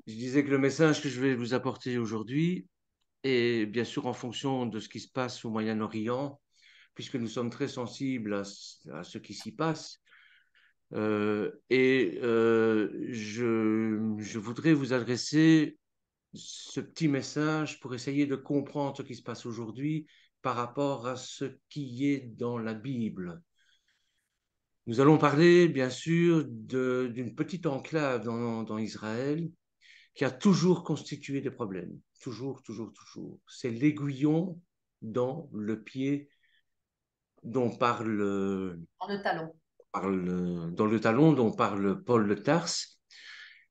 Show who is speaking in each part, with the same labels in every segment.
Speaker 1: Je disais que le message que je vais vous apporter aujourd'hui est bien sûr en fonction de ce qui se passe au Moyen-Orient, puisque nous sommes très sensibles à ce qui s'y passe. Je voudrais vous adresser ce petit message pour essayer de comprendre ce qui se passe aujourd'hui par rapport à ce qui est dans la Bible. Nous allons parler, bien sûr, d'une petite enclave dans Israël qui a toujours constitué des problèmes. Toujours, toujours, toujours. C'est l'aiguillon dans le pied dont
Speaker 2: Le talon.
Speaker 1: dans le talon dont parle Paul de Tarse.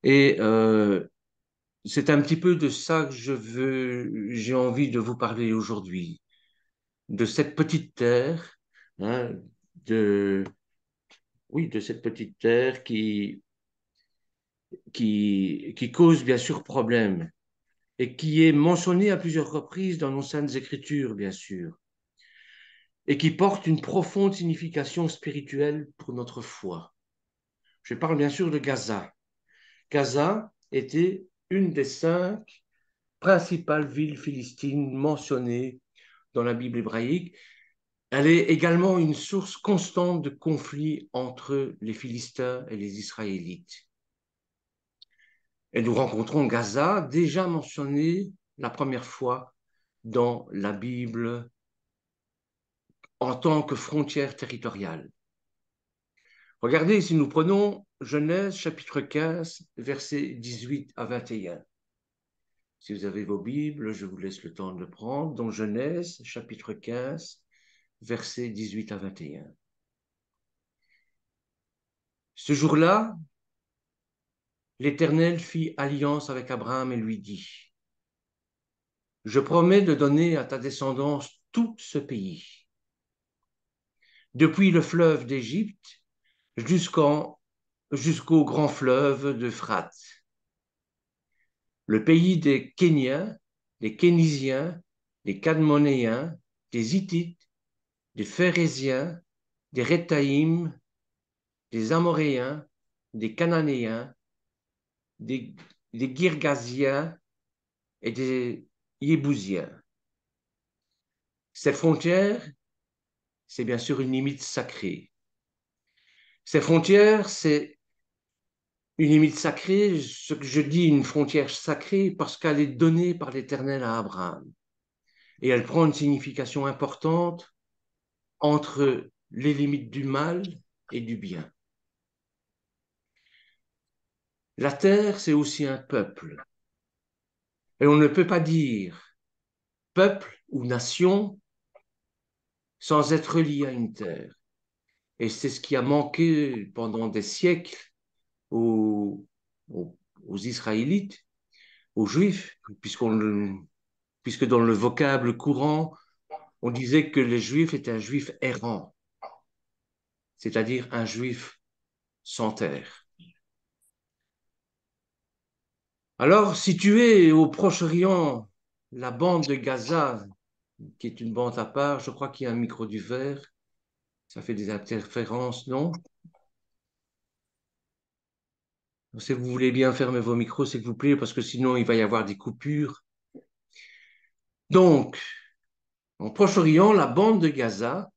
Speaker 1: Et c'est un petit peu de ça que j'ai envie de vous parler aujourd'hui, de cette petite terre, hein, de, oui, de cette petite terre qui cause bien sûr problème et qui est mentionnée à plusieurs reprises dans nos saintes écritures, bien sûr, et qui porte une profonde signification spirituelle pour notre foi. Je parle bien sûr de Gaza. Gaza était une des 5 principales villes philistines mentionnées dans la Bible hébraïque. Elle est également une source constante de conflits entre les Philistins et les Israélites. Et nous rencontrons Gaza déjà mentionné la première fois dans la Bible en tant que frontière territoriale. Regardez, si nous prenons Genèse chapitre 15, versets 18 à 21. Si vous avez vos Bibles, je vous laisse le temps de le prendre. Dans Genèse chapitre 15, versets 18 à 21. Ce jour-là, l'Éternel fit alliance avec Abraham et lui dit, je promets de donner à ta descendance tout ce pays, depuis le fleuve d'Égypte jusqu'au grand fleuve d'Euphrate, le pays des Kéniens, des Kénisiens, des Cadmonéens, des Hittites, des Phéréziens, des Rétaïm, des Amoréens, des Cananéens, des, des Girgasiens et des Yébousiens. Cette frontière, c'est bien sûr une limite sacrée. Ces frontières, c'est une limite sacrée, ce que je dis une frontière sacrée parce qu'elle est donnée par l'Éternel à Abraham. Et elle prend une signification importante entre les limites du mal et du bien. La terre, c'est aussi un peuple. Et on ne peut pas dire peuple ou nation sans être lié à une terre. Et c'est ce qui a manqué pendant des siècles aux, aux Israélites, aux Juifs, puisque dans le vocable courant, on disait que les Juifs étaient un Juif errant, c'est-à-dire un Juif sans terre. Alors, situé au Proche-Orient, la bande de Gaza, qui est une bande à part, je crois qu'il y a un micro du verre, ça fait des interférences, non? Si vous voulez bien fermer vos micros, s'il vous plaît, parce que sinon il va y avoir des coupures. Donc, en Proche-Orient, la bande de Gaza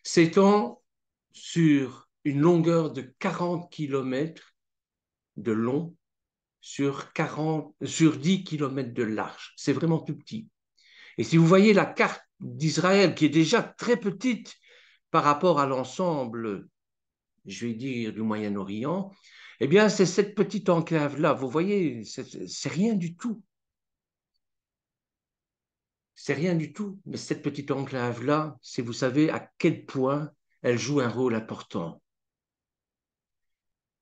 Speaker 1: s'étend sur une longueur de 40 kilomètres de long sur 10 kilomètres de large. C'est vraiment tout petit. Et si vous voyez la carte d'Israël, qui est déjà très petite par rapport à l'ensemble, je vais dire, du Moyen-Orient, eh bien, c'est cette petite enclave-là. Vous voyez, c'est rien du tout. C'est rien du tout. Mais cette petite enclave-là, si vous savez à quel point elle joue un rôle important.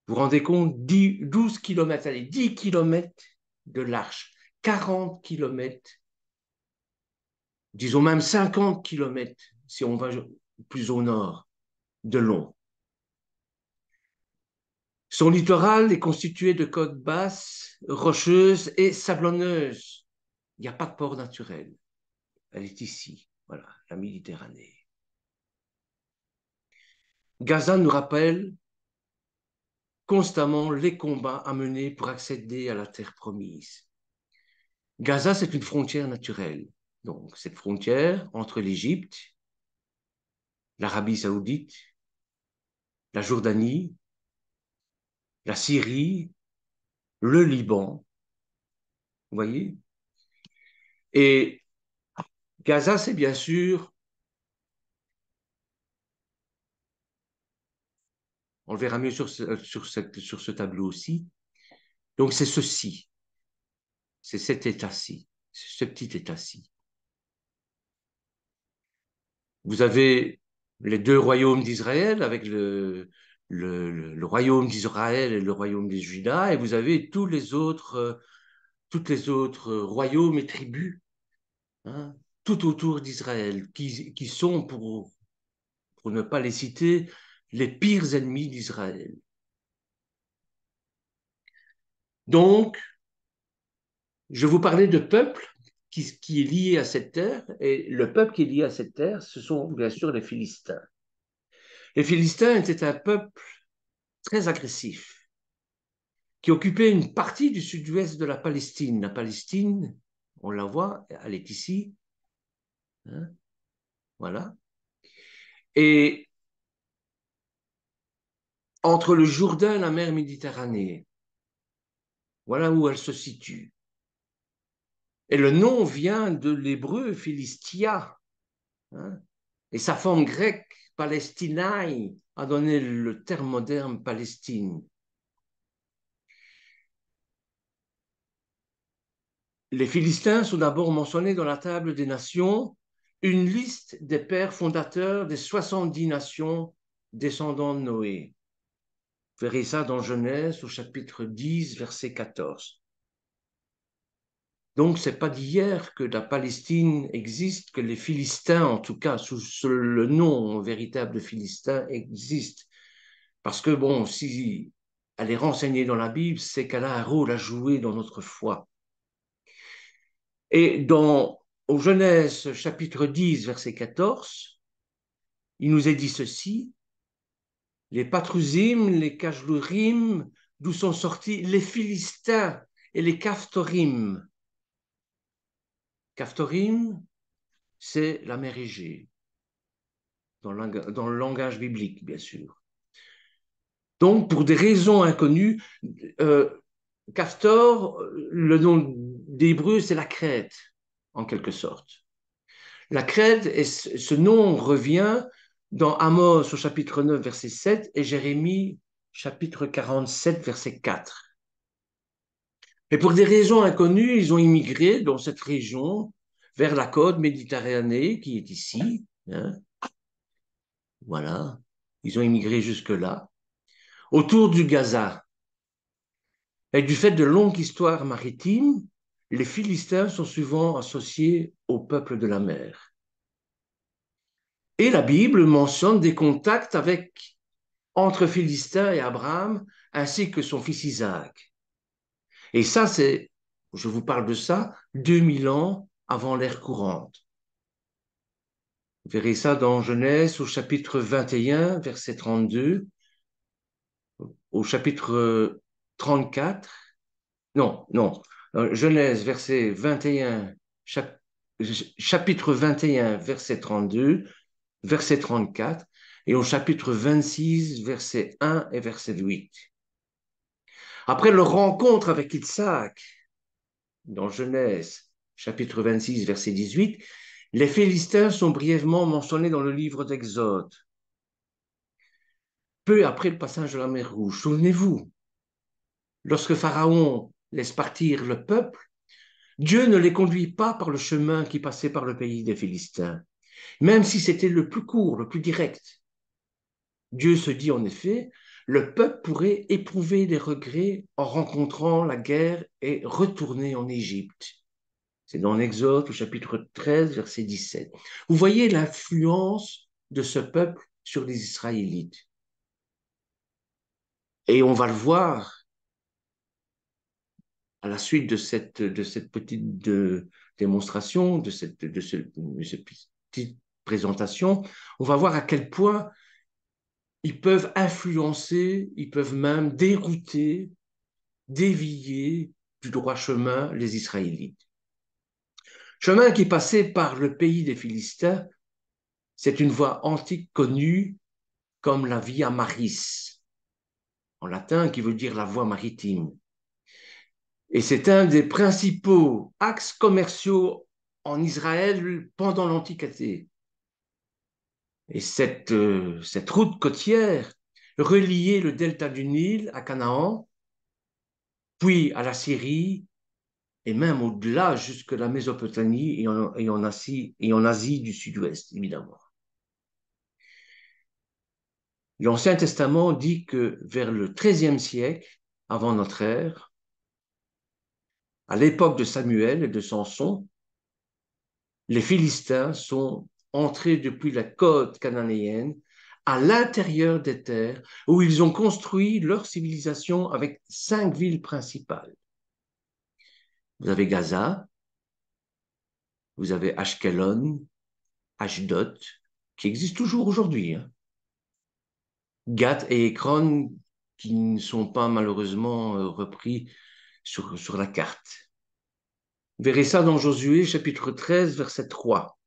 Speaker 1: Vous vous rendez compte, 12 kilomètres, allez, 10 kilomètres de large, 40 kilomètres, disons même 50 kilomètres si on va plus au nord, de long. Son littoral est constitué de côtes basses, rocheuses et sablonneuses. Il n'y a pas de port naturel. Elle est ici, voilà, la Méditerranée. Gaza nous rappelle constamment les combats à mener pour accéder à la terre promise. Gaza, c'est une frontière naturelle. Donc, cette frontière entre l'Égypte, l'Arabie saoudite, la Jordanie, la Syrie, le Liban, vous voyez? Et Gaza, c'est bien sûr, on le verra mieux sur ce tableau aussi, donc c'est ceci, c'est cet état-ci, ce petit état-ci. Vous avez les deux royaumes d'Israël avec le royaume d'Israël et le royaume de Juda, et vous avez toutes les autres royaumes et tribus, hein, tout autour d'Israël, qui sont, pour ne pas les citer, les pires ennemis d'Israël. Donc, je vous parlais de peuple qui est lié à cette terre, et le peuple qui est lié à cette terre, ce sont bien sûr les Philistins. Les Philistins étaient un peuple très agressif, qui occupait une partie du sud-ouest de la Palestine. La Palestine, on la voit, elle est ici, hein, voilà. Et entre le Jourdain et la mer Méditerranée, voilà où elle se situe. Et le nom vient de l'hébreu Philistia, hein, et sa forme grecque, Palestinae, a donné le terme moderne Palestine. Les Philistins sont d'abord mentionnés dans la table des nations, une liste des pères fondateurs des 70 nations descendants de Noé. Vous verrez ça dans Genèse au chapitre 10, verset 14. Donc, ce n'est pas d'hier que la Palestine existe, que les Philistins, en tout cas sous le nom véritable de Philistins, existent. Parce que, bon, si elle est renseignée dans la Bible, c'est qu'elle a un rôle à jouer dans notre foi. Et au Genèse chapitre 10, verset 14, il nous est dit ceci, les Patruzim, les Kajlurim, d'où sont sortis les Philistins et les Caphtorim. Caphtorim, c'est la mer Égée, dans le langage biblique, bien sûr. Donc, pour des raisons inconnues, Castor, le nom d'hébreu, c'est la Crète, en quelque sorte. La Crète, ce nom revient dans Amos au chapitre 9, verset 7 et Jérémie, chapitre 47, verset 4. Mais pour des raisons inconnues, ils ont immigré dans cette région vers la côte méditerranée qui est ici. Hein. Voilà. Ils ont immigré jusque-là. Autour du Gaza. Et du fait de longues histoires maritimes, les Philistins sont souvent associés au peuple de la mer. Et la Bible mentionne des contacts entre Philistins et Abraham, ainsi que son fils Isaac. Et ça, je vous parle de ça, 2000 ans avant l'ère courante. Vous verrez ça dans Genèse au chapitre 21, verset 32, au chapitre 34, non, Genèse, verset 21, chapitre 21, verset 32, verset 34, et au chapitre 26, verset 1 et verset 8. Après leur rencontre avec Isaac, dans Genèse, chapitre 26, verset 18, les Philistins sont brièvement mentionnés dans le livre d'Exode. Peu après le passage de la mer Rouge, souvenez-vous, lorsque Pharaon laisse partir le peuple, Dieu ne les conduit pas par le chemin qui passait par le pays des Philistins, même si c'était le plus court, le plus direct. Dieu se dit en effet, le peuple pourrait éprouver des regrets en rencontrant la guerre et retourner en Égypte. C'est dans l'Exode au chapitre 13, verset 17. Vous voyez l'influence de ce peuple sur les Israélites. Et on va le voir à la suite de cette petite démonstration, de cette petite présentation, on va voir à quel point ils peuvent influencer, ils peuvent même dérouter, dévier du droit chemin les Israélites. Chemin qui passait par le pays des Philistins, c'est une voie antique connue comme la Via Maris, en latin qui veut dire la voie maritime. Et c'est un des principaux axes commerciaux en Israël pendant l'Antiquité. Et cette route côtière reliait le delta du Nil à Canaan, puis à la Syrie, et même au-delà jusque la Mésopotamie et en Asie du Sud-Ouest, évidemment. L'Ancien Testament dit que vers le XIIIe siècle, avant notre ère, à l'époque de Samuel et de Samson, les Philistins sont entrés depuis la côte cananéenne à l'intérieur des terres où ils ont construit leur civilisation avec 5 villes principales. Vous avez Gaza, vous avez Ashkelon, Ashdod, qui existent toujours aujourd'hui, hein. Gath et Ekron, qui ne sont pas malheureusement repris sur la carte. Vous verrez ça dans Josué, chapitre 13, verset 3.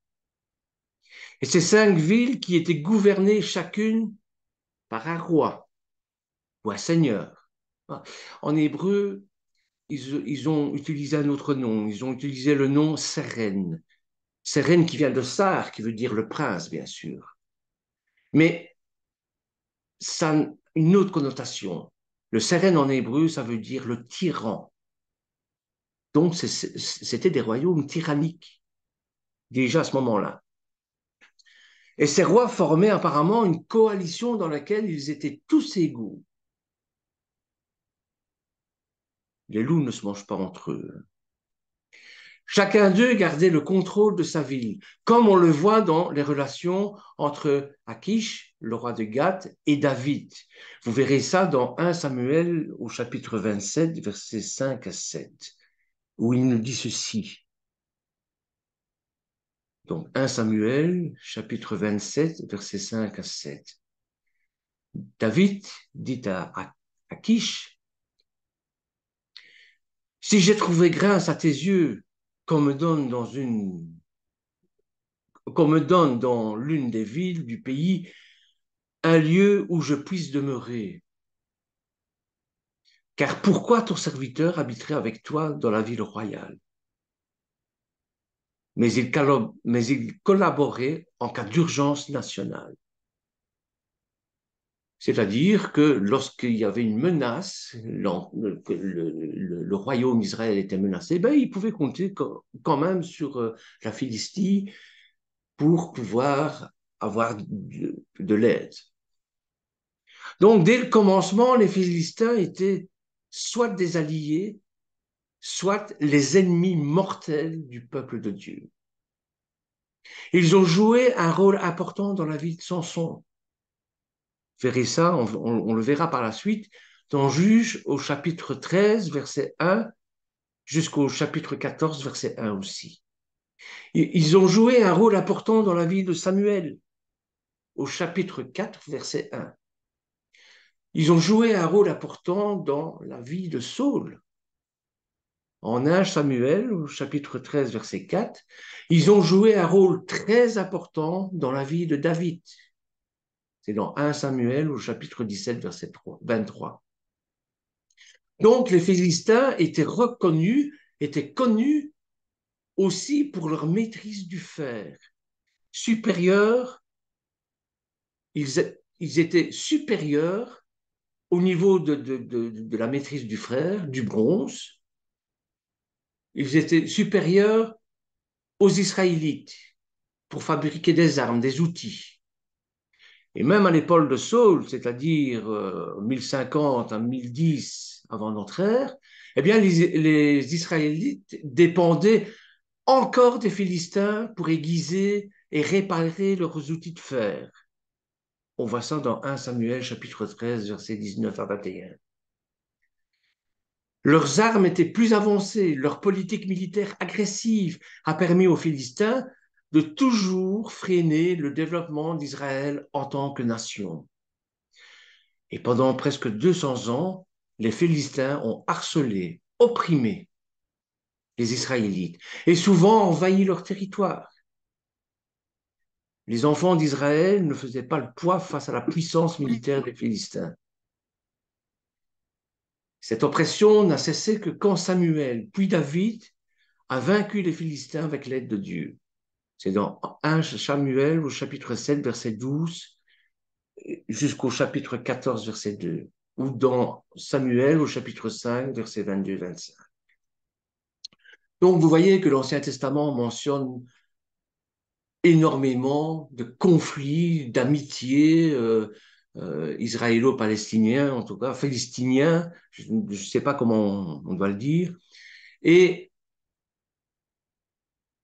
Speaker 1: Et ces 5 villes qui étaient gouvernées chacune par un roi ou un seigneur. En hébreu, ils ont utilisé un autre nom. Ils ont utilisé le nom Seren. Seren qui vient de Sar, qui veut dire le prince, bien sûr. Mais ça a une autre connotation. Le Seren en hébreu, ça veut dire le tyran. Donc, c'était des royaumes tyranniques, déjà à ce moment-là. Et ces rois formaient apparemment une coalition dans laquelle ils étaient tous égaux. Les loups ne se mangent pas entre eux. Chacun d'eux gardait le contrôle de sa ville, comme on le voit dans les relations entre Akish, le roi de Gath, et David. Vous verrez ça dans 1 Samuel au chapitre 27, versets 5 à 7, où il nous dit ceci. Donc 1 Samuel, chapitre 27, versets 5 à 7. David dit à Akish, « Si j'ai trouvé grâce à tes yeux, qu'on me donne dans l'une des villes du pays un lieu où je puisse demeurer. Car pourquoi ton serviteur habiterait avec toi dans la ville royale? Mais il collaborait en cas d'urgence nationale. C'est-à-dire que lorsqu'il y avait une menace, le royaume d'Israël était menacé, ben, il pouvait compter quand même sur la Philistie pour pouvoir avoir de l'aide. Donc, dès le commencement, les Philistins étaient soit des alliés, soit les ennemis mortels du peuple de Dieu. Ils ont joué un rôle important dans la vie de Samson. Vous verrez ça, on le verra par la suite, dans Juge au chapitre 13, verset 1, jusqu'au chapitre 14, verset 1 aussi. Ils ont joué un rôle important dans la vie de Samuel, au chapitre 4, verset 1. Ils ont joué un rôle important dans la vie de Saul. En 1 Samuel, au chapitre 13, verset 4, ils ont joué un rôle très important dans la vie de David. C'est dans 1 Samuel, au chapitre 17, verset 23. Donc, les Philistins étaient connus aussi pour leur maîtrise du fer. Supérieurs, ils étaient supérieurs au niveau de la maîtrise du fer, du bronze. Ils étaient supérieurs aux Israélites pour fabriquer des armes, des outils. Et même à l'époque de Saul, c'est-à-dire 1050 à 1010 avant notre ère, eh bien, les Israélites dépendaient encore des Philistins pour aiguiser et réparer leurs outils de fer. On voit ça dans 1 Samuel, chapitre 13, versets 19 à 21. Leurs armes étaient plus avancées, leur politique militaire agressive a permis aux Philistins de toujours freiner le développement d'Israël en tant que nation. Et pendant presque 200 ans, les Philistins ont harcelé, opprimé les Israélites et souvent envahi leur territoire. Les enfants d'Israël ne faisaient pas le poids face à la puissance militaire des Philistins. Cette oppression n'a cessé que quand Samuel, puis David, a vaincu les Philistins avec l'aide de Dieu. C'est dans 1 Samuel au chapitre 7, verset 12, jusqu'au chapitre 14, verset 2, ou dans Samuel au chapitre 5, verset 22-25. Donc vous voyez que l'Ancien Testament mentionne énormément de conflits, d'amitiés israélo-palestiniens, en tout cas, philistiniens, je ne sais pas comment on doit le dire. Et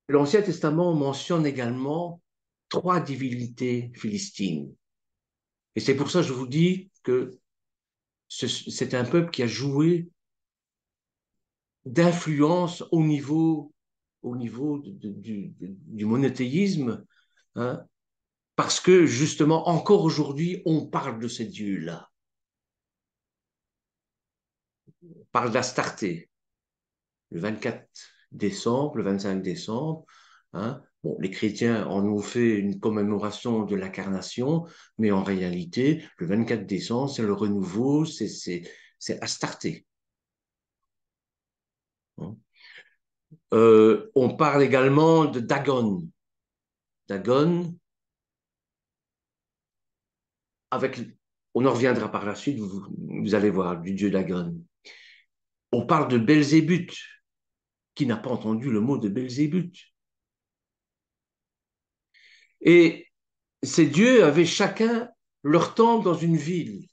Speaker 1: l'Ancien Testament mentionne également 3 divinités philistines. Et c'est pour ça que je vous dis que c'est un peuple qui a joué d'influence au niveau du monothéisme, hein, parce que justement, encore aujourd'hui, on parle de ces dieux-là. On parle d'Astarté, le 24 décembre, le 25 décembre. Hein. Bon, les chrétiens en ont fait une commémoration de l'incarnation, mais en réalité, le 24 décembre, c'est le renouveau, c'est Astarté. Hein. On parle également de Dagon. Dagon, avec, on en reviendra par la suite, vous allez voir, du dieu Dagon. On parle de Belzébuth. Qui n'a pas entendu le mot de Belzébuth? Et ces dieux avaient chacun leur temple dans une ville.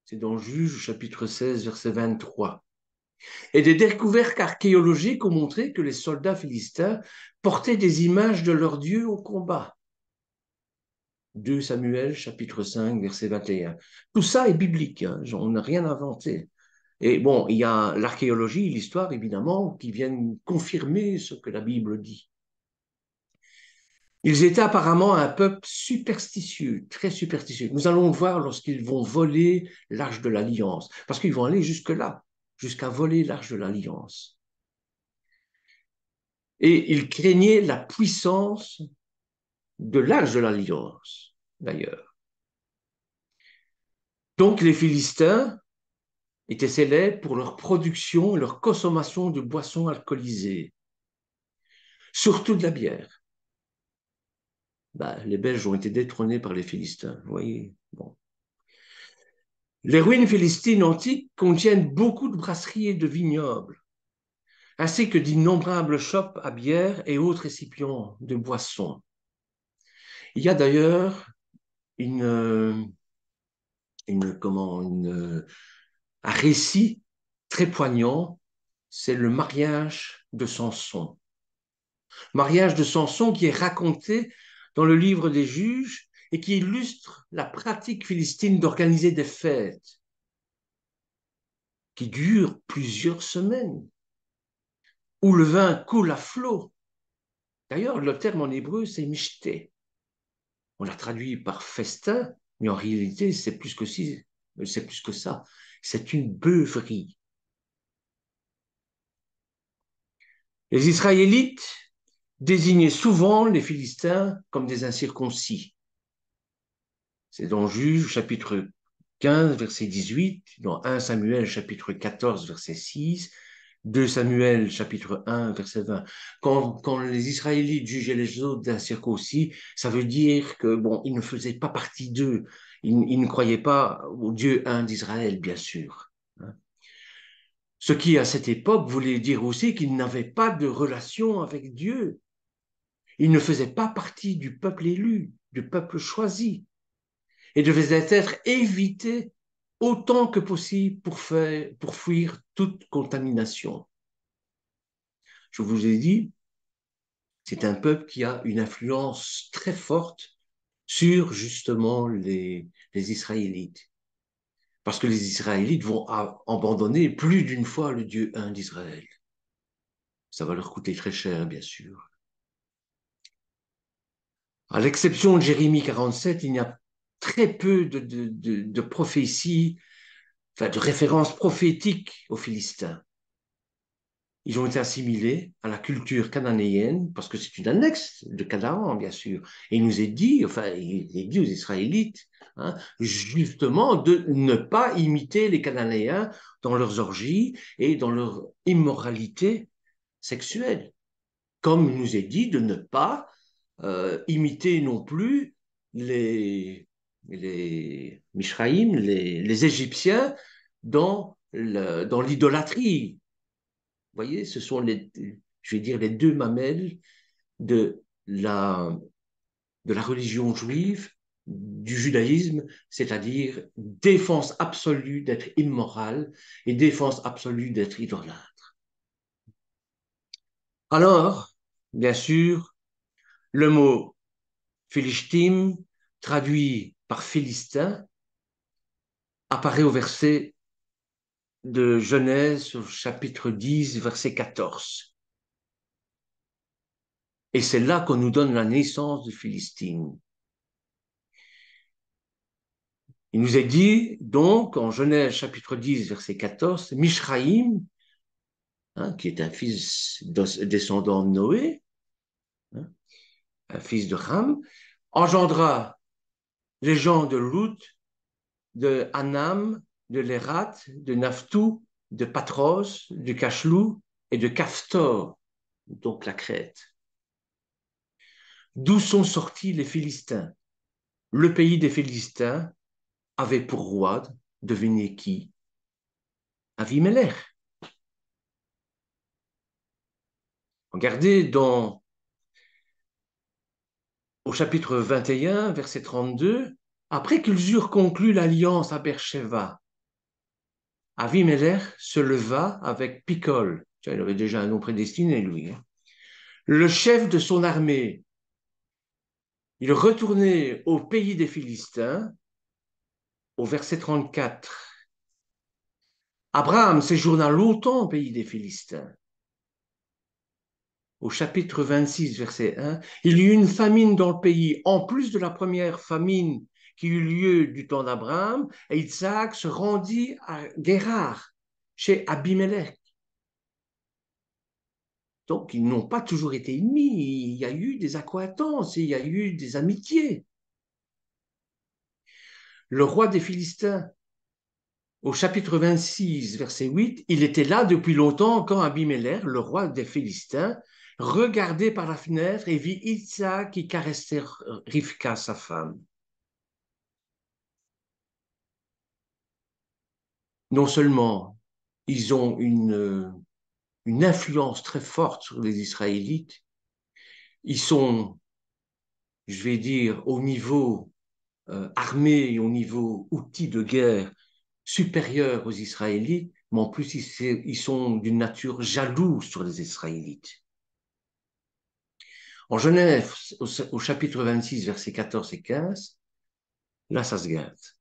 Speaker 1: C'est dans Juge, chapitre 16, verset 23. Et des découvertes archéologiques ont montré que les soldats philistins portaient des images de leurs dieux au combat. 2 Samuel, chapitre 5, verset 21. Tout ça est biblique, hein, on n'a rien inventé. Et bon, il y a l'archéologie, l'histoire, évidemment, qui viennent confirmer ce que la Bible dit. Ils étaient apparemment un peuple superstitieux, très superstitieux. Nous allons le voir lorsqu'ils vont voler l'arche de l'Alliance, parce qu'ils vont aller jusque-là, jusqu'à voler l'arche de l'Alliance. Et ils craignaient la puissance de l'arche de l'Alliance, d'ailleurs. Donc les Philistins étaient célèbres pour leur production et leur consommation de boissons alcoolisées, surtout de la bière. Les Belges ont été détrônés par les Philistins, vous voyez. Bon. Les ruines philistines antiques contiennent beaucoup de brasseries et de vignobles, ainsi que d'innombrables chopes à bière et autres récipients de boissons. Il y a d'ailleurs un récit très poignant, c'est le mariage de Samson. Mariage de Samson qui est raconté dans le livre des Juges et qui illustre la pratique philistine d'organiser des fêtes qui durent plusieurs semaines, où le vin coule à flot. D'ailleurs, le terme en hébreu, c'est mishté. On l'a traduit par festin, mais en réalité, c'est plus que ça. C'est une beuverie. Les Israélites désignaient souvent les Philistins comme des incirconcis. C'est dans Juge, chapitre 15, verset 18, dans 1 Samuel, chapitre 14, verset 6, 2 Samuel, chapitre 1, verset 20. Quand les Israélites jugeaient les autres d'incirconcis, ça veut dire que, bon, ils ne faisaient pas partie d'eux. Ils ne croyaient pas au Dieu un d'Israël, bien sûr. Ce qui, à cette époque, voulait dire aussi qu'ils n'avaient pas de relation avec Dieu. Ils ne faisaient pas partie du peuple élu, du peuple choisi, et devaient être évités autant que possible pour fuir toute contamination. Je vous ai dit, c'est un peuple qui a une influence très forte sur justement les Israélites. Parce que les Israélites vont abandonner plus d'une fois le Dieu un d'Israël. Ça va leur coûter très cher, bien sûr. À l'exception de Jérémie 47, il n'y a très peu de prophéties, enfin de références prophétiques aux Philistins. Ils ont été assimilés à la culture cananéenne, parce que c'est une annexe de Canaan, bien sûr. Et il nous est dit, enfin, il est dit aux Israélites, hein, justement, de ne pas imiter les Cananéens dans leurs orgies et dans leur immoralité sexuelle. Comme il nous est dit de ne pas imiter non plus les Mishraïm, les Égyptiens, dans l'idolâtrie. Vous voyez, ce sont je vais dire, les deux mamelles de la, de la religion juive, du judaïsme, c'est-à-dire défense absolue d'être immoral et défense absolue d'être idolâtre. Alors, bien sûr, le mot Philistime, traduit par Philistin, apparaît au verset de Genèse, au chapitre 10, verset 14. Et c'est là qu'on nous donne la naissance de Philistine. Il nous est dit, donc, en Genèse chapitre 10, verset 14, Mishraïm, hein, qui est un fils descendant de Noé, hein, un fils de Ham, engendra les gens de Lut, de Anam, de Lérat, de Naphtou, de Patros, de Cachlou et de Caphtor, donc la Crète. D'où sont sortis les Philistins? Le pays des Philistins avait pour roi, devinez qui? Avimelech. Regardez au chapitre 21, verset 32, après qu'ils eurent conclu l'alliance à Beersheba, Avimelech se leva avec Picol. Il avait déjà un nom prédestiné, lui. Le chef de son armée. Il retournait au pays des Philistins, au verset 34. Abraham séjourna longtemps au pays des Philistins. Au chapitre 26, verset 1, il y eut une famine dans le pays, en plus de la première famine qui eut lieu du temps d'Abraham, et Isaac se rendit à Guérar, chez Abimelech. Donc, ils n'ont pas toujours été ennemis, il y a eu des accointances, il y a eu des amitiés. Le roi des Philistins, au chapitre 26, verset 8, il était là depuis longtemps quand Abimelech, le roi des Philistins, regardait par la fenêtre et vit Isaac qui caressait Rivka, sa femme. Non seulement ils ont une influence très forte sur les Israélites, ils sont, je vais dire, au niveau armé et au niveau outils de guerre supérieur aux Israélites, mais en plus ils sont d'une nature jalouse sur les Israélites. En Genèse, au chapitre 26, versets 14 et 15, là, ça se gâte.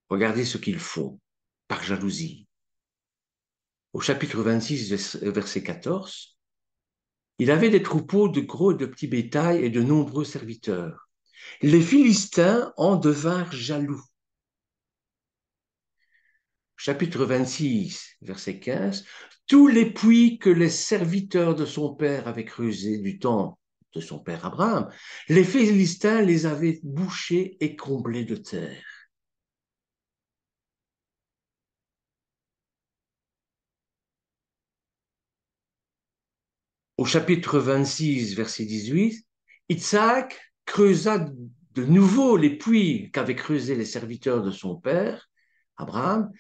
Speaker 1: Regardez ce qu'ils font par jalousie. Au chapitre 26, verset 14, il avait des troupeaux de gros et de petits bétail et de nombreux serviteurs. Les Philistins en devinrent jaloux. Chapitre 26, verset 15, tous les puits que les serviteurs de son père avaient creusés du temps de son père Abraham, les Philistins les avaient bouchés et comblés de terre. Au chapitre 26, verset 18, Isaac creusa de nouveau les puits qu'avaient creusés les serviteurs de son père, Abraham,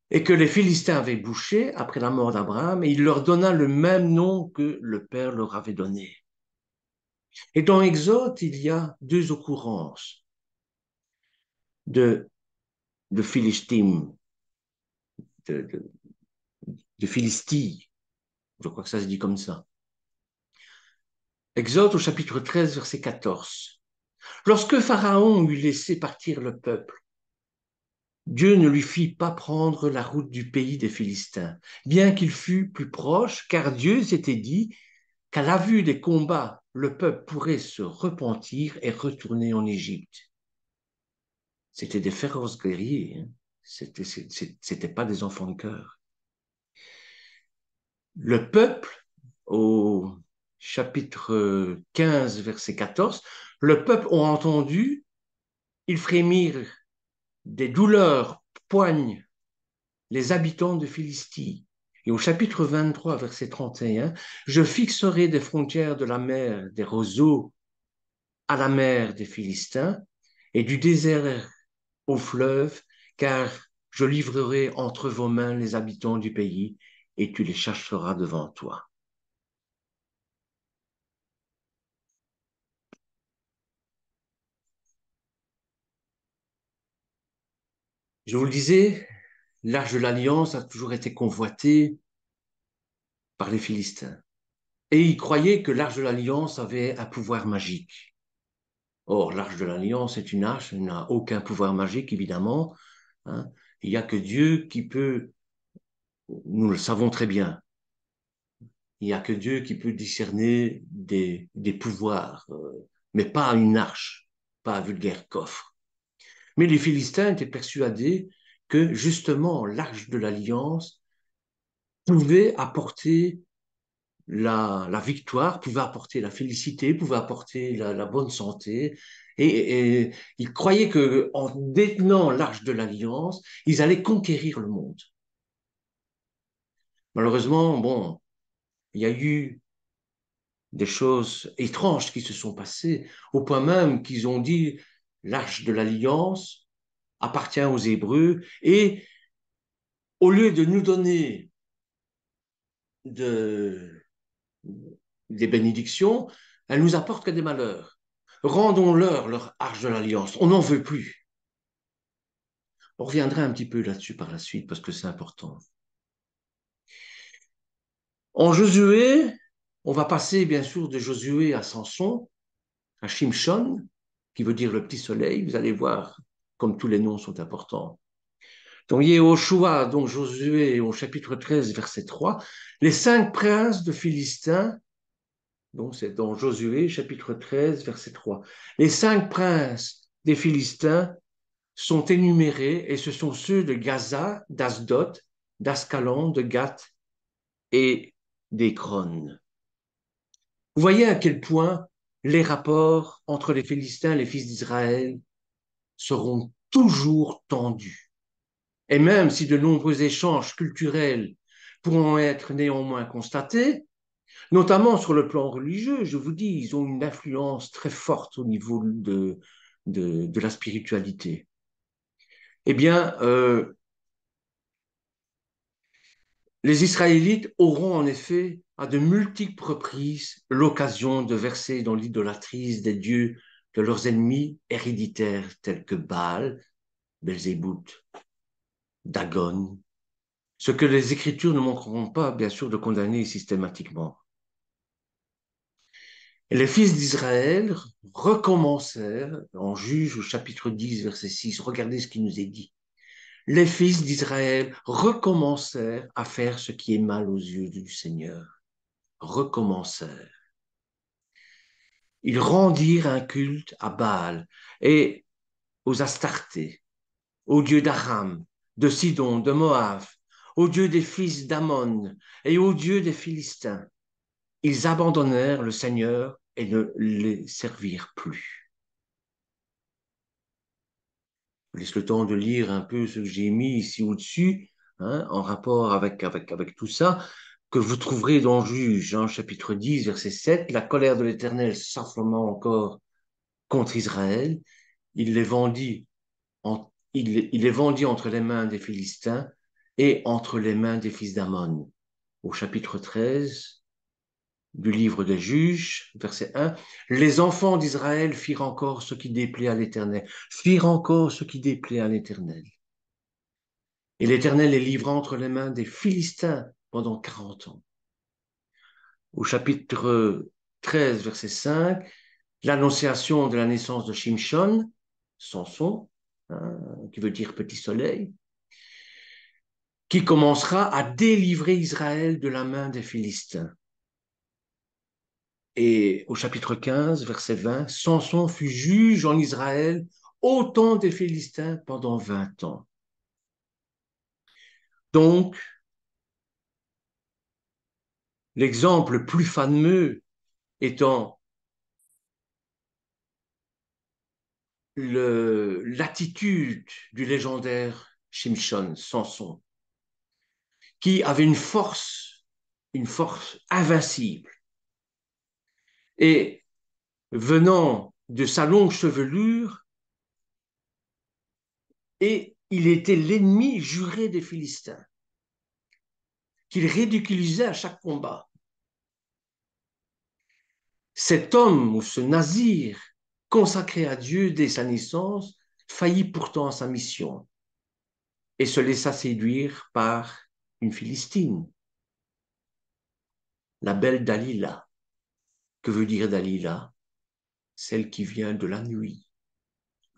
Speaker 1: et que les Philistins avaient bouchés après la mort d'Abraham, et il leur donna le même nom que le père leur avait donné. Et dans Exode, il y a deux occurrences de Philistim, de, de, de Philistie, je crois que ça se dit comme ça. Exode au chapitre 13, verset 14. Lorsque Pharaon eut laissé partir le peuple, Dieu ne lui fit pas prendre la route du pays des Philistins, bien qu'il fût plus proche, car Dieu s'était dit qu'à la vue des combats le peuple pourrait se repentir et retourner en Égypte. C'était des féroces guerriers, hein. C'était pas des enfants de cœur. Le peuple, au chapitre 15, verset 14, le peuple a entendu, ils frémirent, des douleurs poignent les habitants de Philistie. Et au chapitre 23, verset 31, je fixerai des frontières de la mer des roseaux à la mer des Philistins et du désert au fleuve, car je livrerai entre vos mains les habitants du pays et tu les chasseras devant toi. Je vous le disais, l'arche de l'Alliance a toujours été convoitée par les Philistins. Et ils croyaient que l'arche de l'Alliance avait un pouvoir magique. Or, l'arche de l'Alliance est une arche, elle n'a aucun pouvoir magique, évidemment, hein. Il n'y a que Dieu qui peut, nous le savons très bien, il n'y a que Dieu qui peut discerner des pouvoirs, mais pas une arche, pas un vulgaire coffre. Mais les Philistins étaient persuadés que justement l'arche de l'Alliance pouvait apporter la victoire, pouvait apporter la félicité, pouvait apporter la bonne santé. Et ils croyaient qu'en détenant l'arche de l'Alliance, ils allaient conquérir le monde. Malheureusement, bon, il y a eu des choses étranges qui se sont passées, au point même qu'ils ont dit l'arche de l'Alliance appartient aux Hébreux, et au lieu de nous donner de, des bénédictions, elle nous apporte que des malheurs. Rendons-leur arche de l'Alliance, on n'en veut plus. On reviendra un petit peu là-dessus par la suite parce que c'est important. En Josué, on va passer bien sûr de Josué à Samson, à Shimshon, qui veut dire le petit soleil. Vous allez voir comme tous les noms sont importants. Donc, Yehoshua, donc Josué, au chapitre 13, verset 3, les 5 princes de Philistins, donc c'est dans Josué, chapitre 13, verset 3. Les 5 princes des Philistins sont énumérés et ce sont ceux de Gaza, d'Asdod, d'Ascalon, de Gath et d'Écron. Vous voyez à quel point les rapports entre les Philistins et les fils d'Israël seront toujours tendus. Et même si de nombreux échanges culturels pourront être néanmoins constatés, notamment sur le plan religieux, je vous dis, ils ont une influence très forte au niveau de la spiritualité. Eh bien, les Israélites auront en effet à de multiples reprises l'occasion de verser dans l'idolâtrie des dieux de leurs ennemis héréditaires tels que Baal, Belzébout, Dagon, ce que les Écritures ne manqueront pas, bien sûr, de condamner systématiquement. Et les fils d'Israël recommencèrent, en Juge au chapitre 10, verset 6, regardez ce qui nous est dit. Les fils d'Israël recommencèrent à faire ce qui est mal aux yeux du Seigneur. Recommencèrent. Ils rendirent un culte à Baal et aux Astartés, aux dieux d'Aram, de Sidon, de Moab, aux dieux des fils d'Ammon et aux dieux des Philistins. Ils abandonnèrent le Seigneur et ne les servirent plus. Je vous laisse le temps de lire un peu ce que j'ai mis ici au-dessus, hein, en rapport avec tout ça, que vous trouverez dans Juge, hein, chapitre 10, verset 7. La colère de l'Éternel s'enflamma encore contre Israël. Il les vendit, il les vendit entre les mains des Philistins et entre les mains des fils d'Ammon. Au chapitre 13 du livre des Juges, verset 1, les enfants d'Israël firent encore ce qui déplaît à l'Éternel, firent encore ce qui déplaît à l'Éternel. Et l'Éternel les livra entre les mains des Philistins pendant 40 ans. Au chapitre 13, verset 5, l'annonciation de la naissance de Shimshon, Samson, hein, qui veut dire petit soleil, qui commencera à délivrer Israël de la main des Philistins. Et au chapitre 15, verset 20, Samson fut juge en Israël au temps des Philistins pendant 20 ans. Donc, l'exemple le plus fameux étant l'attitude du légendaire Shimshon, Samson, qui avait une force invincible. Et venant de sa longue chevelure, et il était l'ennemi juré des Philistins, qu'il ridiculisait à chaque combat. Cet homme ou ce nazir, consacré à Dieu dès sa naissance, faillit pourtant à sa mission et se laissa séduire par une Philistine, la belle Dalila. Que veut dire Dalila? Celle qui vient de la nuit.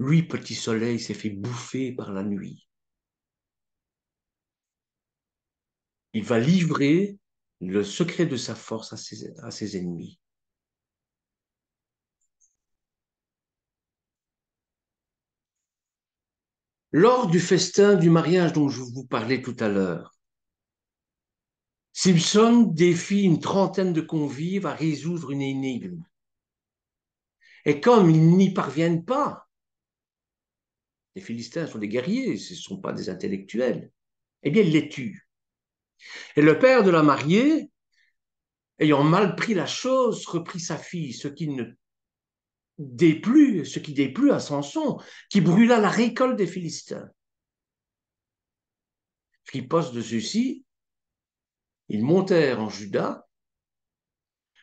Speaker 1: Lui, petit soleil, s'est fait bouffer par la nuit. Il va livrer le secret de sa force à ses ennemis. Lors du festin du mariage dont je vous parlais tout à l'heure, Simpson défie une trentaine de convives à résoudre une énigme. Et comme ils n'y parviennent pas, les Philistins sont des guerriers, ce ne sont pas des intellectuels, eh bien, ils les tuent. Et le père de la mariée, ayant mal pris la chose, reprit sa fille, ce qui déplut à Samson, qui brûla la récolte des Philistins. Riposte de ceux-ci, ils montèrent en Juda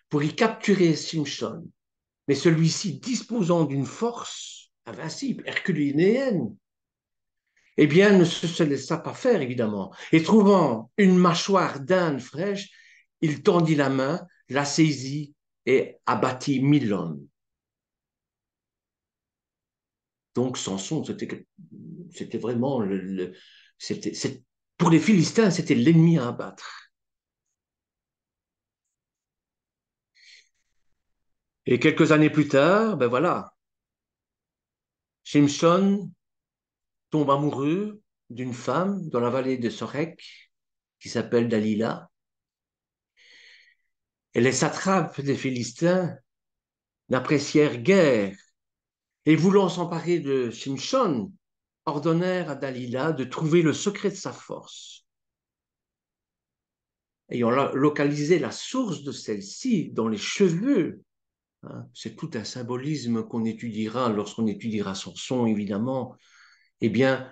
Speaker 1: pour y capturer Shimshon. Mais celui-ci, disposant d'une force invincible, herculéenne, eh bien, ne se laissa pas faire, évidemment. Et trouvant une mâchoire d'âne fraîche, il tendit la main, la saisit et abattit 1000 hommes. Donc, Samson, c'était vraiment pour les Philistins, c'était l'ennemi à abattre. Et quelques années plus tard, ben voilà, Shimshon tombe amoureux d'une femme dans la vallée de Sorek qui s'appelle Dalila. Et les satrapes des Philistins n'apprécièrent guère et voulant s'emparer de Shimshon, ordonnèrent à Dalila de trouver le secret de sa force. Ayant localisé la source de celle-ci dans les cheveux, hein, c'est tout un symbolisme qu'on étudiera lorsqu'on étudiera Samson, évidemment, eh bien,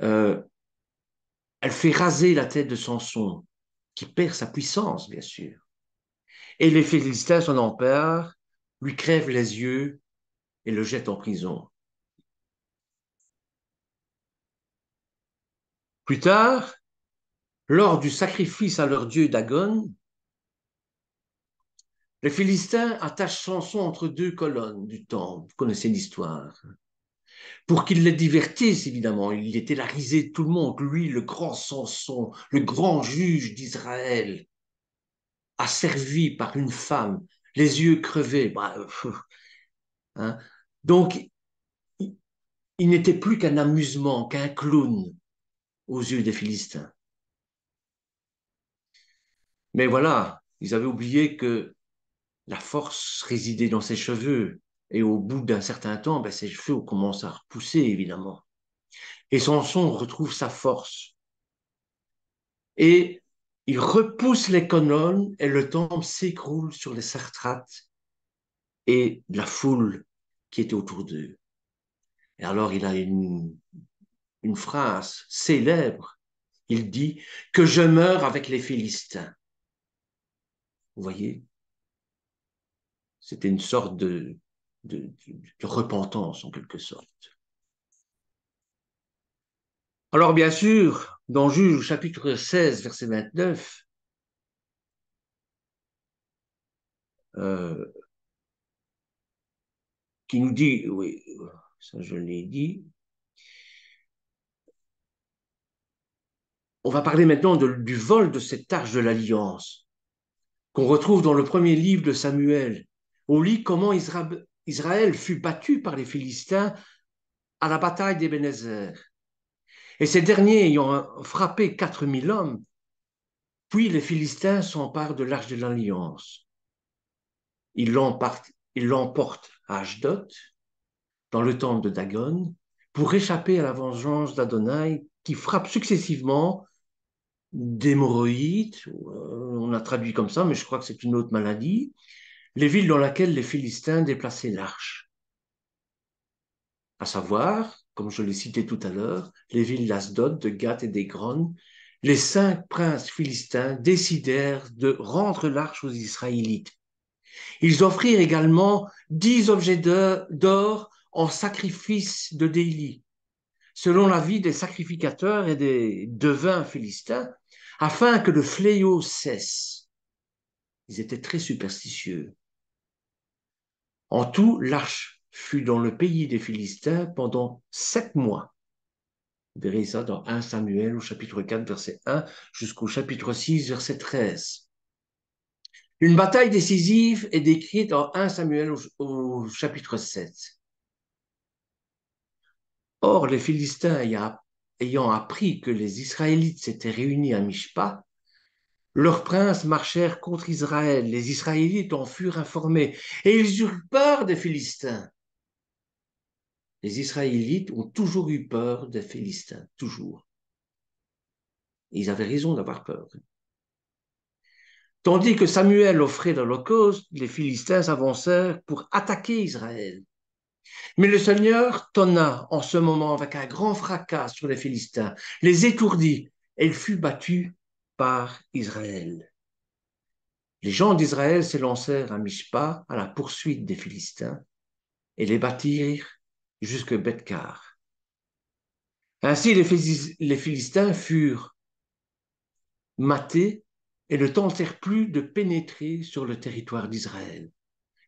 Speaker 1: euh, elle fait raser la tête de Samson, qui perd sa puissance, bien sûr. Et les Philistins s'en emparent, lui crèvent les yeux et le jettent en prison. Plus tard, lors du sacrifice à leur dieu Dagon, les Philistins attachent Samson entre deux colonnes du temple. Vous connaissez l'histoire. Pour qu'il les divertisse, évidemment. Il était la risée de tout le monde. Lui, le grand Samson, le grand juge d'Israël, asservi par une femme, les yeux crevés. Hein. Donc, il n'était plus qu'un amusement, qu'un clown aux yeux des Philistins. Mais voilà, ils avaient oublié que la force résidait dans ses cheveux. Et au bout d'un certain temps, ben, ses cheveux commencent à repousser, évidemment. Et Samson retrouve sa force. Et il repousse les colonnes et le temple s'écroule sur les Sartrates et la foule qui était autour d'eux. Et alors il a une phrase célèbre. Il dit que je meurs avec les Philistins. Vous voyez, c'était une sorte de repentance en quelque sorte. Alors bien sûr, dans Juge chapitre 16, verset 29, euh, qui nous dit, oui, ça je l'ai dit, on va parler maintenant du vol de cette arche de l'alliance qu'on retrouve dans le premier livre de Samuel, On lit comment Israël fut battu par les Philistins à la bataille d'Ebenezer. Et ces derniers ayant frappé 4000 hommes, puis les Philistins s'emparent de l'arche de l'Alliance. Ils l'emportent à Ashdod, dans le temple de Dagon, pour échapper à la vengeance d'Adonai qui frappe successivement d'hémorroïdes, on a traduit comme ça, mais je crois que c'est une autre maladie, les villes dans lesquelles les Philistins déplaçaient l'arche. À savoir, comme je l'ai cité tout à l'heure, les villes d'Asdod, de Gath et d'Égron. Les 5 princes philistins décidèrent de rendre l'arche aux Israélites. Ils offrirent également 10 objets d'or en sacrifice de délit, selon l'avis des sacrificateurs et des devins philistins, afin que le fléau cesse. Ils étaient très superstitieux. En tout, l'arche fut dans le pays des Philistins pendant 7 mois. Vous verrez ça dans 1 Samuel au chapitre 4, verset 1, jusqu'au chapitre 6, verset 13. Une bataille décisive est décrite dans 1 Samuel au chapitre 7. Or, les Philistins ayant appris que les Israélites s'étaient réunis à Mishpa, leurs princes marchèrent contre Israël. Les Israélites en furent informés et ils eurent peur des Philistins. Les Israélites ont toujours eu peur des Philistins, toujours. Ils avaient raison d'avoir peur. Tandis que Samuel offrait l'Holocauste, les Philistins avancèrent pour attaquer Israël. Mais le Seigneur tonna en ce moment avec un grand fracas sur les Philistins, les étourdit, et il fut battu par Israël. Les gens d'Israël s'élancèrent à Mishpa à la poursuite des Philistins et les battirent jusque Bethkar. Ainsi les Philistins furent matés et ne tentèrent plus de pénétrer sur le territoire d'Israël,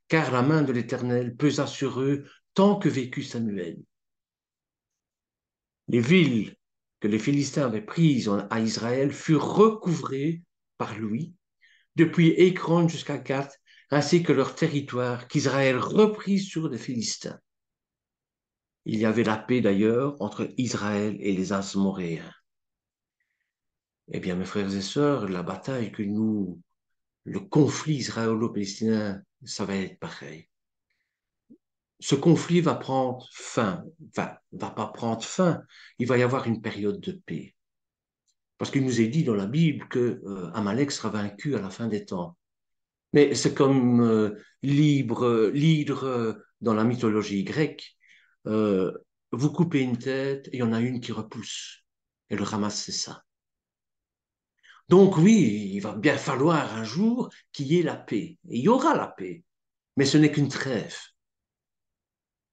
Speaker 1: car la main de l'Éternel pesa sur eux tant que vécut Samuel. Les villes que les Philistins avaient prises à Israël furent recouvrées par lui, depuis Écron jusqu'à Gath, ainsi que leur territoire qu'Israël reprit sur les Philistins. Il y avait la paix d'ailleurs entre Israël et les Asmoréens. Eh bien, mes frères et sœurs, la bataille que le conflit israélo-palestinien, ça va être pareil. Ce conflit va prendre fin, va pas prendre fin, il va y avoir une période de paix. Parce qu'il nous est dit dans la Bible que Amalek sera vaincu à la fin des temps. Mais c'est comme l'hydre dans la mythologie grecque. Euh, vous coupez une tête et il y en a une qui repousse. Et le ramasse, c'est ça. Donc oui, il va bien falloir un jour qu'il y ait la paix. Et il y aura la paix. Mais ce n'est qu'une trêve.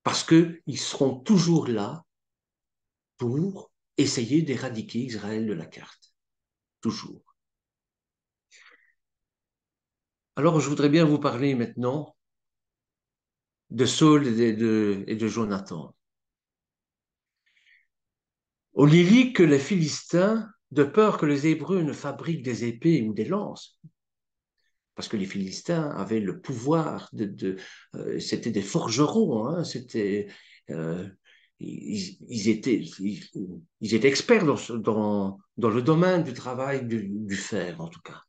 Speaker 1: Parce qu'ils seront toujours là pour essayer d'éradiquer Israël de la carte. Toujours. Alors, je voudrais bien vous parler maintenant de Saul et de Jonathan. On y lit que les Philistins, de peur que les Hébreux ne fabriquent des épées ou des lances, parce que les Philistins avaient le pouvoir c'était des forgerons, hein, euh, ils étaient experts dans le domaine du travail du fer, en tout cas.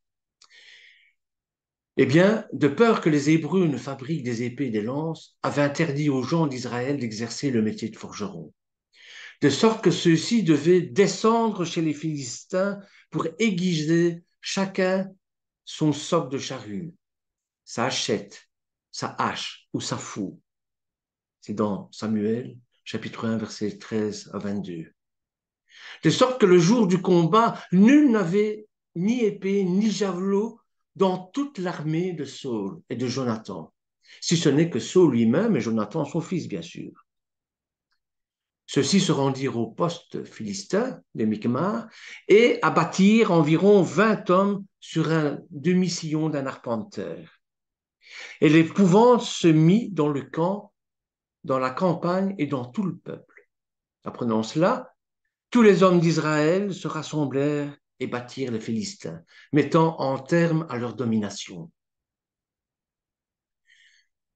Speaker 1: Eh bien, de peur que les Hébreux ne fabriquent des épées et des lances, avait interdit aux gens d'Israël d'exercer le métier de forgeron, de sorte que ceux-ci devaient descendre chez les Philistins pour aiguiser chacun son soc de charrue, sa hachette, sa hache ou sa faux. C'est dans Samuel, chapitre 1, versets 13 à 22. De sorte que le jour du combat, nul n'avait ni épée ni javelot dans toute l'armée de Saul et de Jonathan, si ce n'est que Saul lui-même et Jonathan son fils, bien sûr. Ceux-ci se rendirent au poste philistin de Micmar et abattirent environ 20 hommes sur un demi-sillon d'un arpenteur. Et l'épouvante se mit dans le camp, dans la campagne et dans tout le peuple. Apprenant cela, tous les hommes d'Israël se rassemblèrent et battirent les Philistins, mettant en terme à leur domination.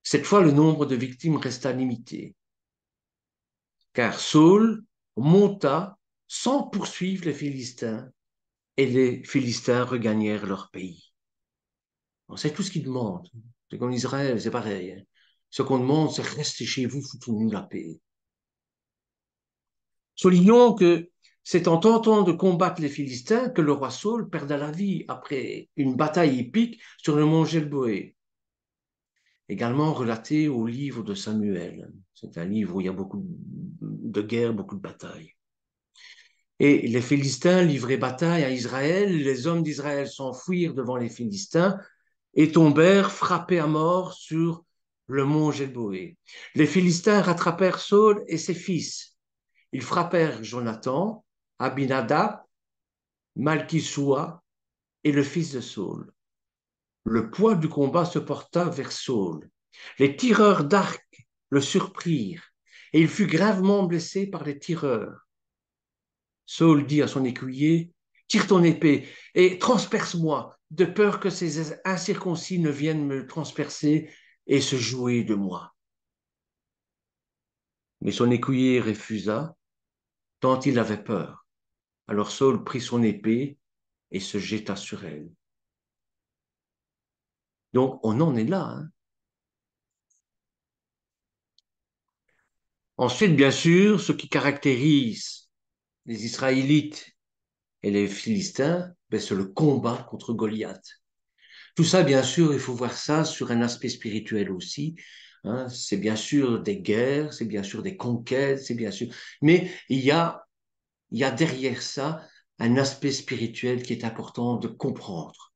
Speaker 1: Cette fois, le nombre de victimes resta limité, car Saul monta sans poursuivre les Philistins, et les Philistins regagnèrent leur pays. C'est tout ce qu'ils demandent. C'est comme Israël, c'est pareil, hein. Ce qu'on demande, c'est rester chez vous, foutez-nous la paix. Soulignons que c'est en tentant de combattre les Philistins que le roi Saul perdit la vie après une bataille épique sur le mont Gelboé, également relaté au livre de Samuel. C'est un livre où il y a beaucoup de guerres, beaucoup de batailles. Et les Philistins livraient bataille à Israël, les hommes d'Israël s'enfuirent devant les Philistins et tombèrent frappés à mort sur le mont Gelboé. Les Philistins rattrapèrent Saul et ses fils. Ils frappèrent Jonathan, Abinadab, Malchishua et le fils de Saul. Le poids du combat se porta vers Saul. Les tireurs d'arc le surprirent et il fut gravement blessé par les tireurs. Saul dit à son écuyer, tire ton épée et transperce-moi, de peur que ces incirconcis ne viennent me transpercer et se jouer de moi. Mais son écuyer refusa, tant il avait peur. Alors Saul prit son épée et se jeta sur elle. Donc on en est là, hein. Ensuite, bien sûr, ce qui caractérise les Israélites et les Philistins, ben, c'est le combat contre Goliath. Tout ça, bien sûr, il faut voir ça sur un aspect spirituel aussi, hein. C'est bien sûr des guerres, c'est bien sûr des conquêtes, c'est bien sûr, mais il y a derrière ça un aspect spirituel qui est important de comprendre.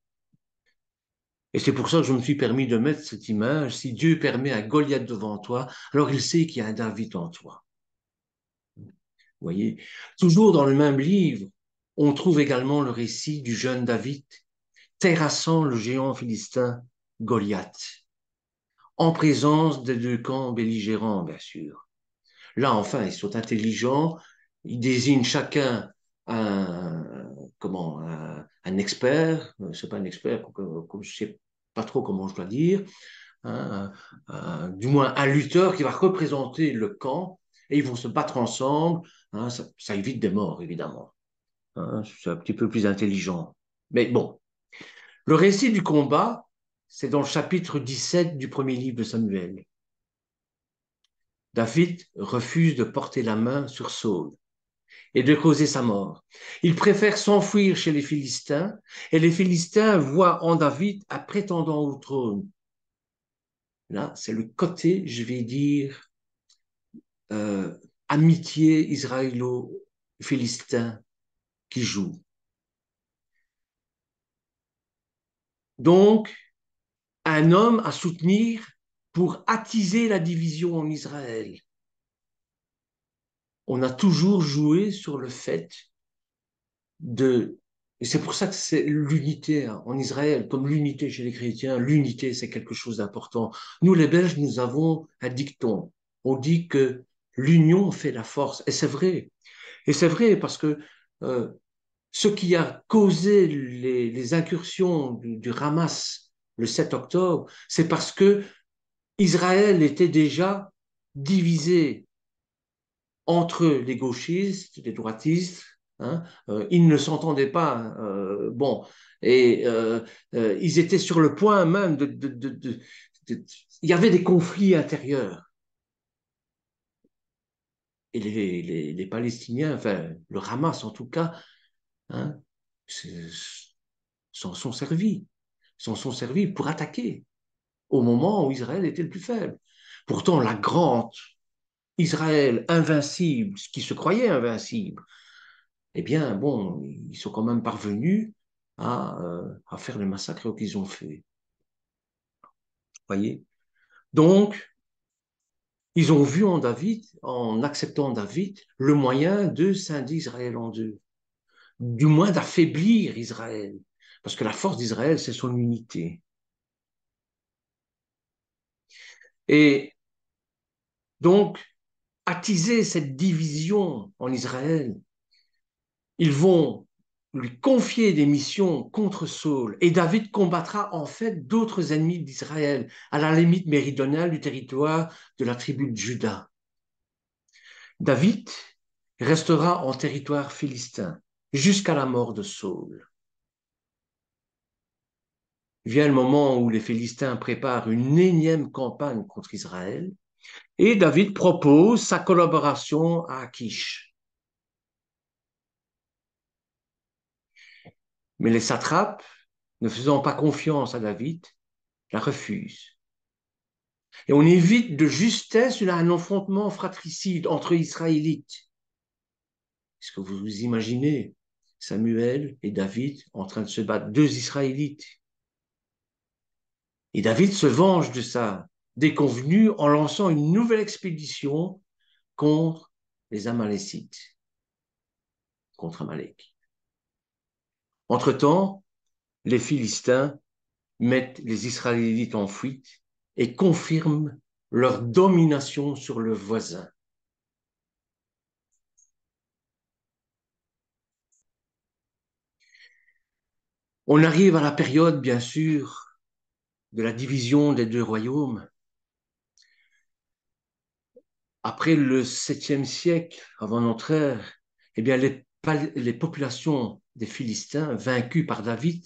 Speaker 1: Et c'est pour ça que je me suis permis de mettre cette image. Si Dieu permet un Goliath devant toi, alors il sait qu'il y a un David en toi. Vous voyez, toujours dans le même livre, on trouve également le récit du jeune David terrassant le géant philistin Goliath, en présence des deux camps belligérants, bien sûr. Là, enfin, ils sont intelligents, ils désignent chacun un, un expert, c'est pas un expert, comme je sais pas trop comment je dois dire, hein, du moins un lutteur qui va représenter le camp, et ils vont se battre ensemble, hein, ça évite des morts, évidemment, hein, c'est un petit peu plus intelligent. Mais bon, le récit du combat, c'est dans le chapitre 17 du premier livre de Samuel. David refuse de porter la main sur Saul et de causer sa mort. Il préfère s'enfuir chez les Philistins et les Philistins voient en David un prétendant au trône. Là, c'est le côté, je vais dire, euh, amitié israélo-philistin qui joue. Donc, un homme à soutenir pour attiser la division en Israël. On a toujours joué sur le fait de... Et c'est pour ça que c'est l'unité, hein, en Israël, comme l'unité chez les chrétiens, l'unité, c'est quelque chose d'important. Nous, les Belges, nous avons un dicton. On dit que l'union fait la force. Et c'est vrai. Et c'est vrai parce que euh, ce qui a causé les incursions du Hamas le 7 octobre, c'est parce que Israël était déjà divisé entre les gauchistes, les droitistes, hein, ils ne s'entendaient pas. Bon, et ils étaient sur le point même il y avait des conflits intérieurs. Et les Palestiniens, enfin le Hamas en tout cas, hein, s'en sont servis pour attaquer au moment où Israël était le plus faible. Pourtant, la grande Israël invincible, ce qui se croyait invincible, eh bien, bon, ils sont quand même parvenus à faire le massacre qu'ils ont fait. Voyez. Donc, ils ont vu en David, en acceptant David, le moyen de scinder Israël en deux, du moins d'affaiblir Israël, parce que la force d'Israël, c'est son unité. Et donc, attiser cette division en Israël, ils vont lui confier des missions contre Saul. Et David combattra en fait d'autres ennemis d'Israël, à la limite méridionale du territoire de la tribu de Juda. David restera en territoire philistin jusqu'à la mort de Saul. Vient le moment où les Philistins préparent une énième campagne contre Israël et David propose sa collaboration à Akish. Mais les satrapes, ne faisant pas confiance à David, la refusent. Et on évite de justesse un affrontement fratricide entre Israélites. Est-ce que vous vous imaginez Samuel et David en train de se battre, deux Israélites? Et David se venge de ça, déconvenu, en lançant une nouvelle expédition contre les Amalécites, contre Amalek. Entre-temps, les Philistins mettent les Israélites en fuite et confirment leur domination sur le voisin. On arrive à la période, bien sûr, de la division des deux royaumes. Après le 7e siècle avant notre ère, eh bien, les populations des Philistins, vaincues par David,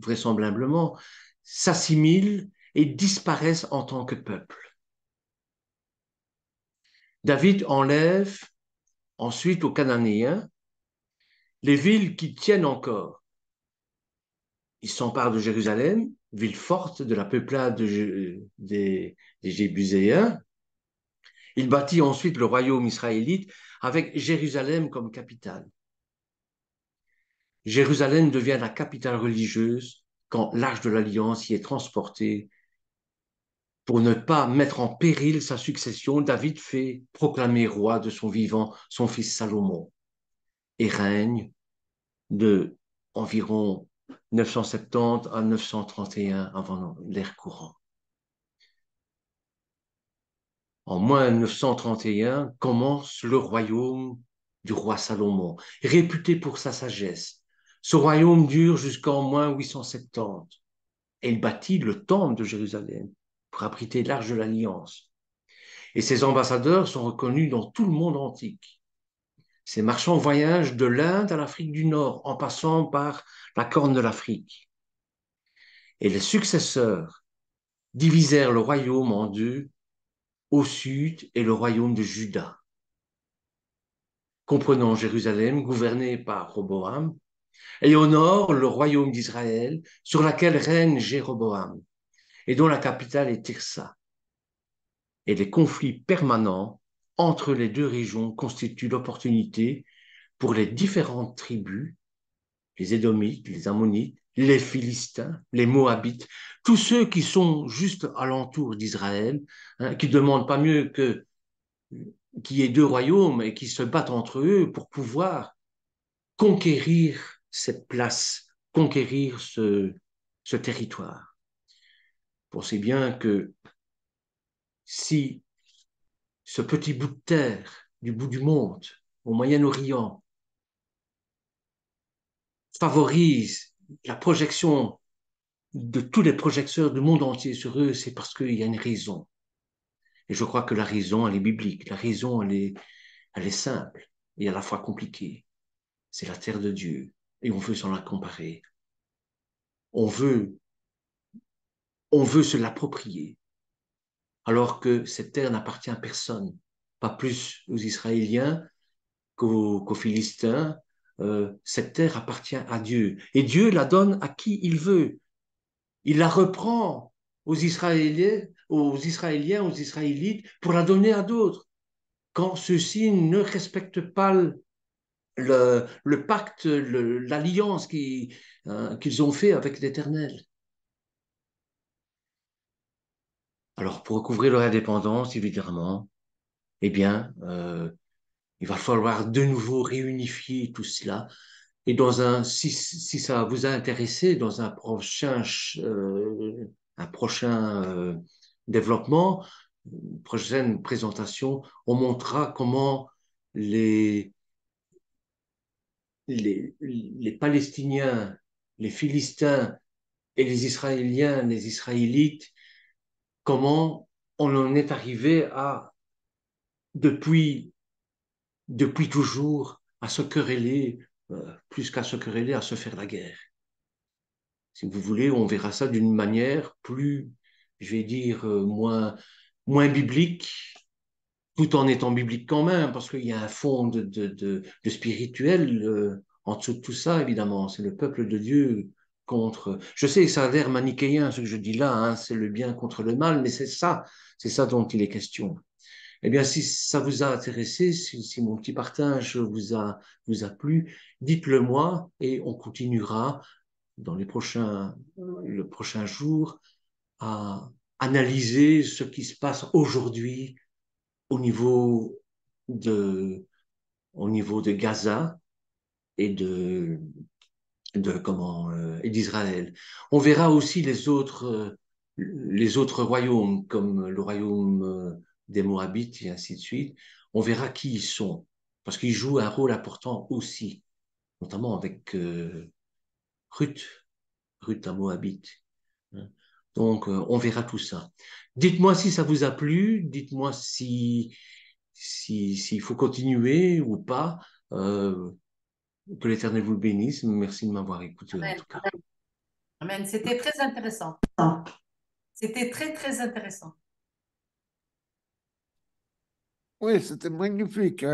Speaker 1: vraisemblablement, s'assimilent et disparaissent en tant que peuple. David enlève ensuite aux Cananéens les villes qui tiennent encore. Il s'empare de Jérusalem, ville forte de la peuplade des Jébuséens. Il bâtit ensuite le royaume israélite avec Jérusalem comme capitale. Jérusalem devient la capitale religieuse quand l'Arche de l'Alliance y est transportée. Pour ne pas mettre en péril sa succession, David fait proclamer roi de son vivant son fils Salomon et règne de environ 970 à 931 avant l'ère courante. En moins 931 commence le royaume du roi Salomon, réputé pour sa sagesse. Ce royaume dure jusqu'en moins 870 et il bâtit le temple de Jérusalem pour abriter l'Arche de l'Alliance. Et ses ambassadeurs sont reconnus dans tout le monde antique. Ces marchands voyagent de l'Inde à l'Afrique du Nord en passant par la Corne de l'Afrique. Et les successeurs divisèrent le royaume en deux, au sud et le royaume de Juda, comprenant Jérusalem, gouverné par Roboam, et au nord le royaume d'Israël, sur laquelle règne Jéroboam, et dont la capitale est Tirsa. Et les conflits permanents entre les deux régions constituent l'opportunité pour les différentes tribus, les Édomites, les Ammonites, les Philistins, les Moabites, tous ceux qui sont juste alentour d'Israël, qui ne demandent pas mieux que qu'il y ait deux royaumes et qui se battent entre eux pour pouvoir conquérir cette place, conquérir ce territoire. Pensez bien que si ce petit bout de terre du bout du monde, au Moyen-Orient, favorise la projection de tous les projecteurs du monde entier sur eux, c'est parce qu'il y a une raison. Et je crois que la raison, elle est biblique. La raison, elle est simple et à la fois compliquée. C'est la terre de Dieu et on veut s'en la comparer. On veut, on veut se l'approprier alors que cette terre n'appartient à personne, pas plus aux Israéliens qu'aux Philistins. Cette terre appartient à Dieu et Dieu la donne à qui il veut. Il la reprend aux Israéliens, aux Israélites pour la donner à d'autres quand ceux-ci ne respectent pas le pacte, l'alliance qu'ils ont fait avec l'Éternel. Alors, pour recouvrir leur indépendance, évidemment, eh bien, il va falloir de nouveau réunifier tout cela. Et si ça vous a intéressé, dans un prochain développement, une prochaine présentation, on montrera comment les les Palestiniens, les Philistins et les Israéliens, les Israélites, comment on en est arrivé à, depuis, depuis toujours, à se quereller, plus qu'à se quereller, à se faire la guerre. Si vous voulez, on verra ça d'une manière plus, je vais dire, moins biblique, tout en étant biblique quand même, parce qu'il y a un fond de spirituel en dessous de tout ça, évidemment. C'est le peuple de Dieu contre. Je sais que ça a l'air manichéen, ce que je dis là, hein, c'est le bien contre le mal, mais c'est ça dont il est question. Eh bien, si ça vous a intéressé, si mon petit partage vous a plu, dites-le moi et on continuera dans le prochain jour à analyser ce qui se passe aujourd'hui au niveau de, au niveau de Gaza et et d'Israël. On verra aussi les autres royaumes, comme le royaume des Moabites et ainsi de suite. On verra qui ils sont, parce qu'ils jouent un rôle important aussi, notamment avec Ruth, Ruth la Moabite, hein. Donc, on verra tout ça. Dites-moi si ça vous a plu, dites-moi s'il faut continuer ou pas. Euh, que l'Éternel vous bénisse. Merci de m'avoir écouté en
Speaker 2: Amen.
Speaker 1: tout cas.
Speaker 2: Amen. C'était très intéressant. C'était très, très intéressant.
Speaker 3: Oui, c'était magnifique, hein.